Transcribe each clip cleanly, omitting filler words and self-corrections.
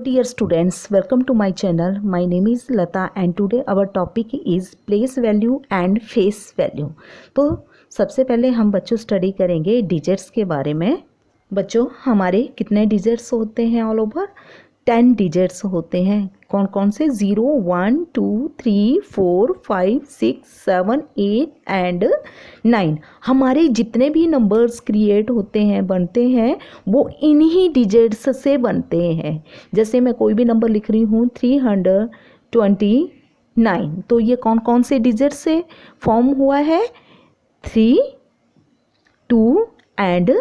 Dear students, welcome to my channel. My name is Lata and today our topic is place value and face value. तो सबसे पहले हम बच्चों study करेंगे digits के बारे में। बच्चों हमारे कितने डिजिट्स होते हैं? ऑल ओवर 10 डिजिट्स होते हैं। कौन कौन से? 0, 1, 2, 3, 4, 5, 6, 7, 8 एंड 9। हमारे जितने भी नंबर्स क्रिएट होते हैं, बनते हैं, वो इन्हीं डिजिट्स से बनते हैं। जैसे मैं कोई भी नंबर लिख रही हूँ 329, तो ये कौन कौन से डिजिट से फॉर्म हुआ है? 3, 2 एंड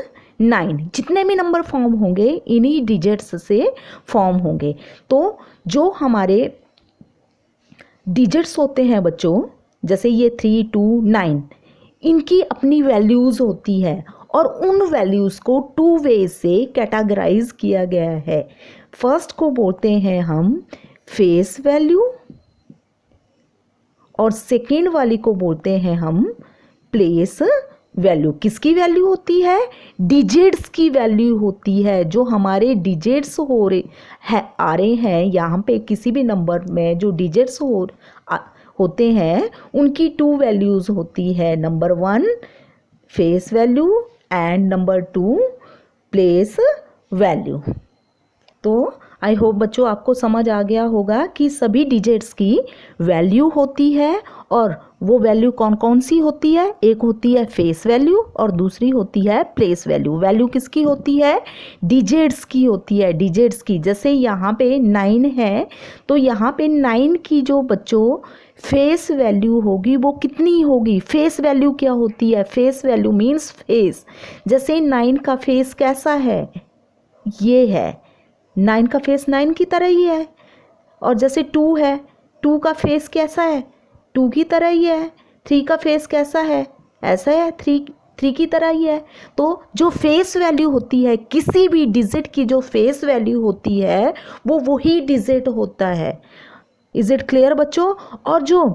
9। जितने भी नंबर फॉर्म होंगे इन्हीं डिजिट्स से फॉर्म होंगे। तो जो हमारे डिजिट्स होते हैं बच्चों, जैसे ये 3, 2, 9, इनकी अपनी वैल्यूज़ होती है और उन वैल्यूज़ को 2 वे से कैटेगराइज किया गया है। फर्स्ट को बोलते हैं हम फेस वैल्यू और सेकेंड वाली को बोलते हैं हम प्लेस वैल्यू। किसकी वैल्यू होती है? डिजिट्स की वैल्यू होती है। जो हमारे डिजिट्स आ रहे हैं यहाँ पे, किसी भी नंबर में जो डिजिट्स होते हैं उनकी 2 वैल्यूज़ होती है। Number 1 face value and number 2 place value. तो आई होप बच्चों आपको समझ आ गया होगा कि सभी डिजिट्स की वैल्यू होती है और वो वैल्यू कौन कौन सी होती है? एक होती है फेस वैल्यू और दूसरी होती है प्लेस वैल्यू। वैल्यू किसकी होती है? डिजिट्स की होती है, डिजिट्स की। जैसे यहाँ पे 9 है तो यहाँ पे 9 की जो बच्चों फेस वैल्यू होगी वो कितनी होगी? फेस वैल्यू क्या होती है? Face value means face. जैसे 9 का फेस कैसा है? ये है। 9 का फेस 9 की तरह ही है। और जैसे 2 है, 2 का फेस कैसा है? 2 की तरह ही है। 3 का फेस कैसा है? ऐसा है, 3 की तरह ही है। तो जो फेस वैल्यू होती है, किसी भी डिजिट की जो फेस वैल्यू होती है वो वही डिजिट होता है। इज इट क्लियर बच्चों? और जो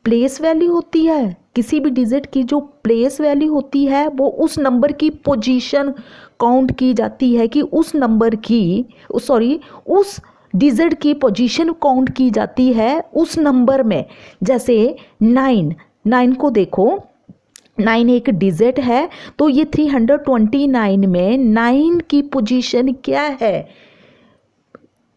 प्लेस वैल्यू होती है, किसी भी डिजिट की जो प्लेस वैल्यू होती है वो उस नंबर की पोजीशन काउंट की जाती है कि उस नंबर की उस डिजिट की पोजीशन काउंट की जाती है उस नंबर में। जैसे 9 को देखो, 9 एक डिजिट है तो ये 329 में 9 की पोजीशन क्या है?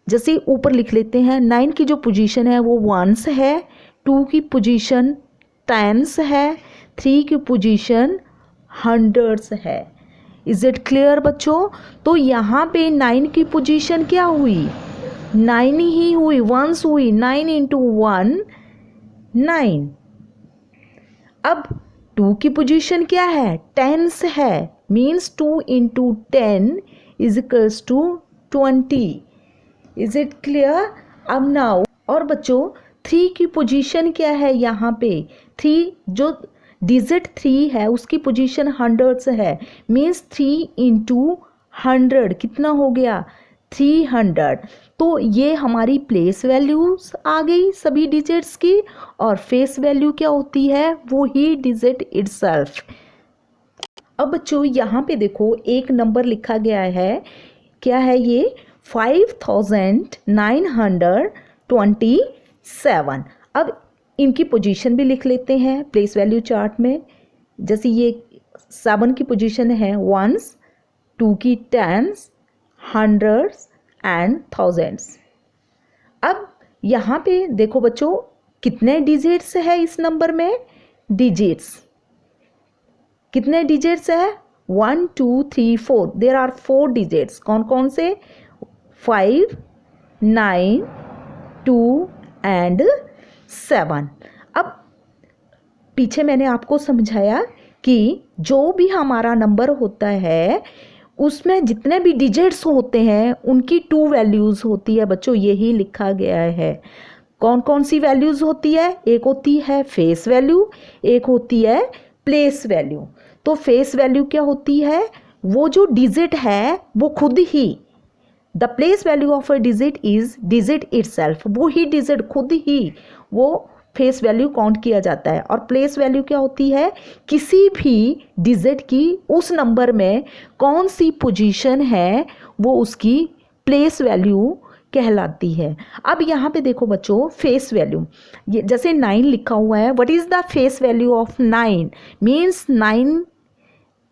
जैसे ऊपर लिख लेते हैं, 9 की जो पोजीशन है वो वंस है, 2 की पोजीशन टेंस है, 3 की पोजीशन हंड्रेड्स है। इज इट क्लियर बच्चों? तो यहाँ पे 9 की पोजीशन क्या हुई? 9 ही हुई, वंस हुई। 9 इंटू 1 9। अब 2 की पोजीशन क्या है? टेंस है, means 2 into 10 is equals to 20। Is it clear? अब नाउ और बच्चों 3 की पोजीशन क्या है? यहाँ पे 3 जो डिजिट 3 है उसकी पोजीशन हंड्रेड्स है, मीन्स 3 इंटू 100 कितना हो गया? 300। तो ये हमारी प्लेस वैल्यूज आ गई सभी डिजिट्स की। और फेस वैल्यू क्या होती है? वो ही डिजिट इटसेल्फ। अब बच्चों यहाँ पे देखो एक नंबर लिखा गया है, क्या है ये? 5927। अब इनकी पोजीशन भी लिख लेते हैं प्लेस वैल्यू चार्ट में। जैसे ये 7 की पोजीशन है वंस, 2 की टेंस, हंड्रेड्स एंड थाउजेंड्स। अब यहाँ पे देखो बच्चों कितने डिजिट्स है इस नंबर में? डिजिट्स कितने डिजिट्स है? 1, 2, 3, 4। There are 4 digits. कौन कौन से? 5, 9, 2 एंड 7। अब पीछे मैंने आपको समझाया कि जो भी हमारा नंबर होता है उसमें जितने भी डिजिट्स होते हैं उनकी 2 वैल्यूज़ होती है बच्चों, यही लिखा गया है। कौन कौन सी वैल्यूज़ होती है? एक होती है फेस वैल्यू, एक होती है प्लेस वैल्यू। तो फेस वैल्यू क्या होती है? वो जो डिजिट है वो खुद ही, the place value of a digit is digit itself. वो ही डिजिट खुद ही वो फेस वैल्यू काउंट किया जाता है। और प्लेस वैल्यू क्या होती है? किसी भी डिजिट की उस नंबर में कौन सी पोजीशन है वो उसकी प्लेस वैल्यू कहलाती है। अब यहाँ पे देखो बच्चों फेस वैल्यू, ये जैसे 9 लिखा हुआ है, what is the face value of 9 means 9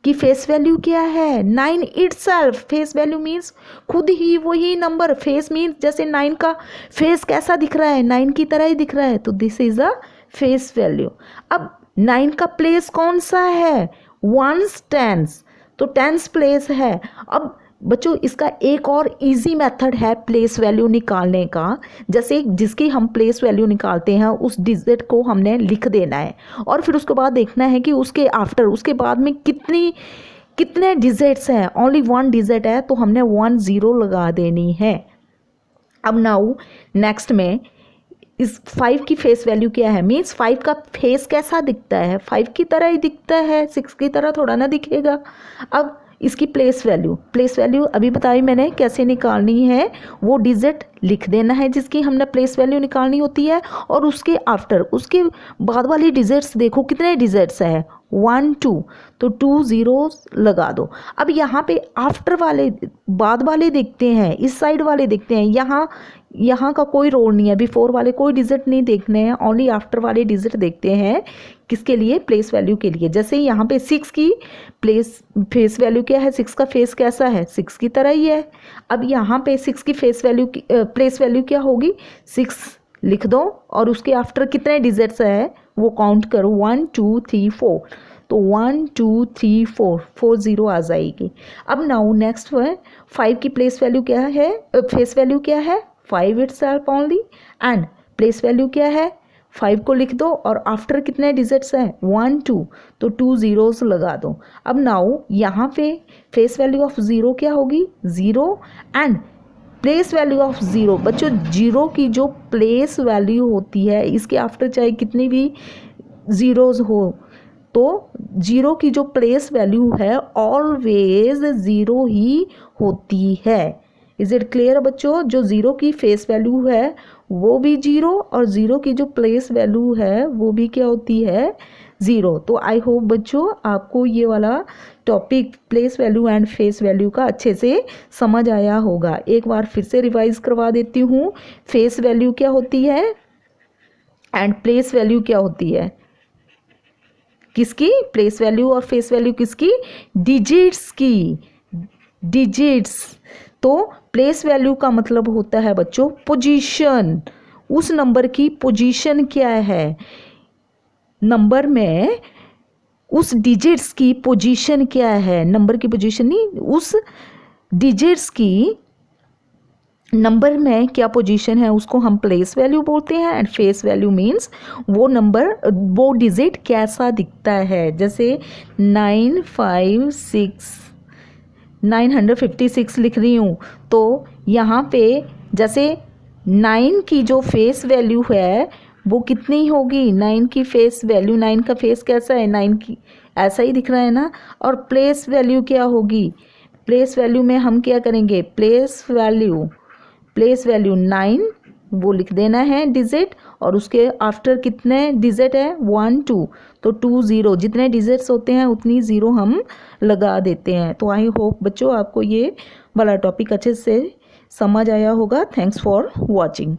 की फेस वैल्यू क्या है, 9 इटसेल्फ। फेस वैल्यू मीन्स खुद ही वही नंबर, फेस मीन्स जैसे 9 का फेस कैसा दिख रहा है, 9 की तरह ही दिख रहा है, तो this is a face value. अब 9 का प्लेस कौन सा है, वंस टेंस, तो टेंस प्लेस है। अब बच्चों इसका एक और इजी मेथड है प्लेस वैल्यू निकालने का, जैसे जिसकी हम प्लेस वैल्यू निकालते हैं उस डिजिट को हमने लिख देना है और फिर उसके बाद देखना है कि उसके आफ्टर, उसके बाद में कितने डिजिट्स हैं, ओनली 1 डिजिट है तो हमने 1 0 लगा देनी है। अब नाउ नेक्स्ट में इस 5 की फेस वैल्यू क्या है, मीन्स 5 का फेस कैसा दिखता है, 5 की तरह ही दिखता है, 6 की तरह थोड़ा ना दिखेगा। अब इसकी प्लेस वैल्यू अभी बताई मैंने कैसे निकालनी है, वो डिजिट लिख देना है जिसकी हमने प्लेस वैल्यू निकालनी होती है और उसके आफ्टर, उसके बाद वाली डिजिट्स देखो कितने डिजिट्स है, 1 2, तो 2 zeros लगा दो। अब यहाँ पे आफ्टर वाले, बाद वाले देखते हैं, इस साइड वाले देखते हैं, यहाँ का कोई रोल नहीं है, बिफोर वाले कोई डिजिट नहीं देखने हैं, ओनली आफ्टर वाले डिजिट देखते हैं, किसके लिए, प्लेस वैल्यू के लिए। जैसे यहाँ पे 6 की फेस वैल्यू क्या है, 6 का फेस कैसा है, 6 की तरह ही है। अब यहाँ पे 6 की फेस वैल्यू की प्लेस वैल्यू क्या होगी, 6 लिख दो और उसके आफ्टर कितने डिजिट्स है वो काउंट करो, 1 2 3 4, तो 1 2 3 4, 4 0 आ जाएगी। अब नाउ नेक्स्ट है 5 की प्लेस वैल्यू क्या है, फेस वैल्यू क्या है, 5 itself only, and place value क्या है, 5 को लिख दो और आफ्टर कितने डिजिट्स हैं, 1 2, तो 2 zeros लगा दो। अब नाउ यहाँ पे फेस वैल्यू ऑफ 0 क्या होगी, 0, एंड प्लेस वैल्यू ऑफ 0, बच्चों 0 की जो प्लेस वैल्यू होती है, इसके आफ्टर चाहे कितनी भी ज़ीरोज़ हो, तो 0 की जो प्लेस वैल्यू है ऑलवेज 0 ही होती है। इज इट क्लियर बच्चों, जो 0 की फेस वैल्यू है वो भी 0 और 0 की जो प्लेस वैल्यू है वो भी क्या होती है, 0। तो आई होप बच्चों आपको ये वाला topic place value and face value का अच्छे से समझ आया होगा। एक बार फिर से रिवाइज करवा देती हूँ, फेस वैल्यू क्या होती है एंड प्लेस वैल्यू क्या होती है, किसकी, प्लेस वैल्यू और फेस वैल्यू किसकी, डिजिट्स की, डिजिट्स। तो प्लेस वैल्यू का मतलब होता है बच्चों पोजीशन, उस नंबर की पोजीशन क्या है, नंबर में उस डिजिट्स की पोजीशन क्या है, नंबर की पोजीशन नहीं, उस डिजिट्स की नंबर में क्या पोजीशन है उसको हम प्लेस वैल्यू बोलते हैं। एंड फेस वैल्यू मीन्स वो नंबर, वो डिजिट कैसा दिखता है। जैसे 956 लिख रही हूँ, तो यहाँ पे जैसे 9 की जो फेस वैल्यू है वो कितनी होगी, 9 की फेस वैल्यू, 9 का फेस कैसा है, 9 की ऐसा ही दिख रहा है ना। और प्लेस वैल्यू क्या होगी, प्लेस वैल्यू में हम क्या करेंगे, प्लेस वैल्यू 9 वो लिख देना है डिजिट और उसके आफ्टर कितने डिजिट है, 1 2, तो 2 0, जितने डिजिट्स होते हैं उतनी 0 हम लगा देते हैं। तो आई होप बच्चों आपको ये वाला टॉपिक अच्छे से समझ आया होगा। Thanks for watching.